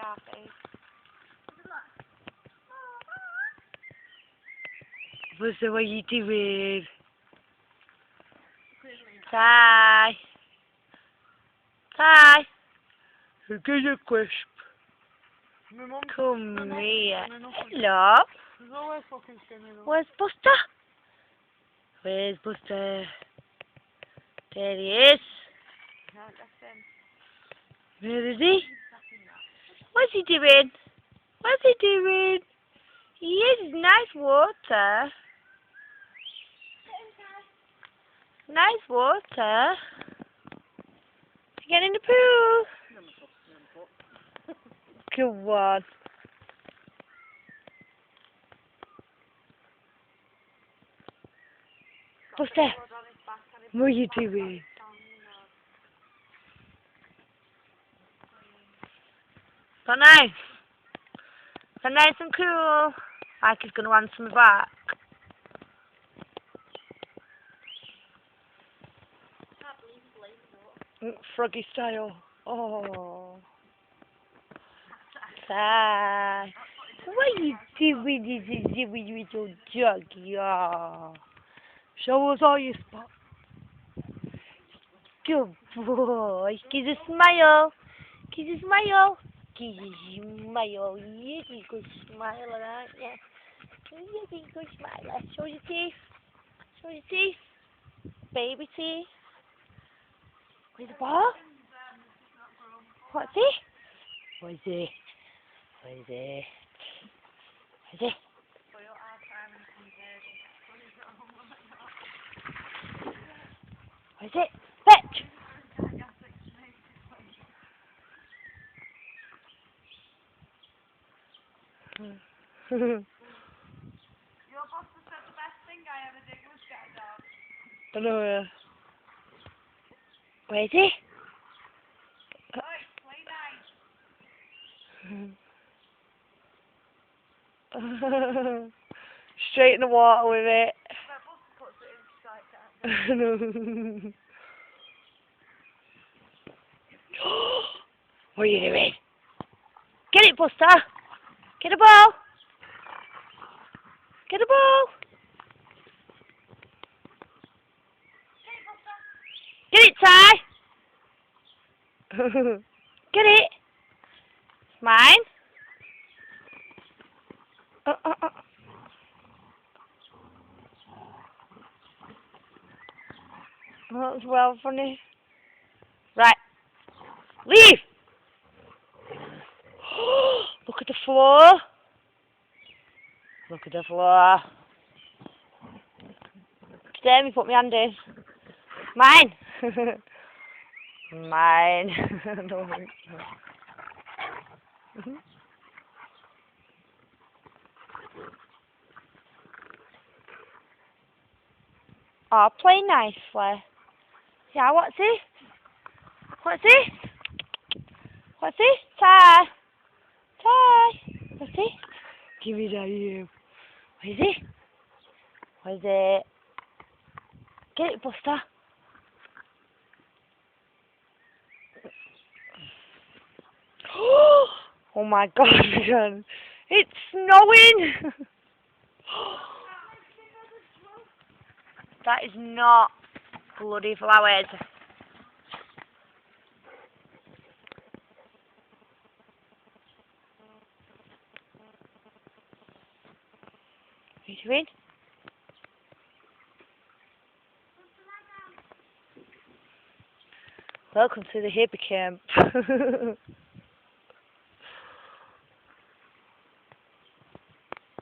coffee. Buster, what are you doing? Ty. Ty. Give you a crisp. Come here. Hello. Where's Buster? Where's Buster? There he is. Where is he? What's he doing? What's he doing? He is nice water. Nice water. Get in the pool. Come on. Buster, what are you doing? So nice. So nice and cool. Like he's going to answer me back. Froggy style. Oh. Sigh. What are you doing with your jug? Yeah. Show us all your spots. Good boy. Give us a smile. Give us a smile. Give us a smile. You can go smile, aren't you? You can go smile. Show your teeth. Show your teeth. Baby teeth. Where's the ball? What's it? What is it? What is it? What is it? What is it? Fetch! Your boss said the best thing I ever did was get a dog. I know, yeah. Where is he? Oi, play nice. Straight in the water with it. My boss puts it in straight down. What are you doing? Get it, Buster! Get a ball! Get a ball! Get it, Ty! Get it! It's mine. That's well funny. Right. Leave! Look at the floor. Look at the floor. Today me put my hand in. Mine. Mine. No. Oh, play nicely. Yeah, what's it? What's it? What's it? Ty. Ty. What's it? Give me that you. What is it? What is it? Get it, Buster. Oh my God, again. It's snowing. That is not bloody flowers. What are you doing? Welcome to the hippie camp.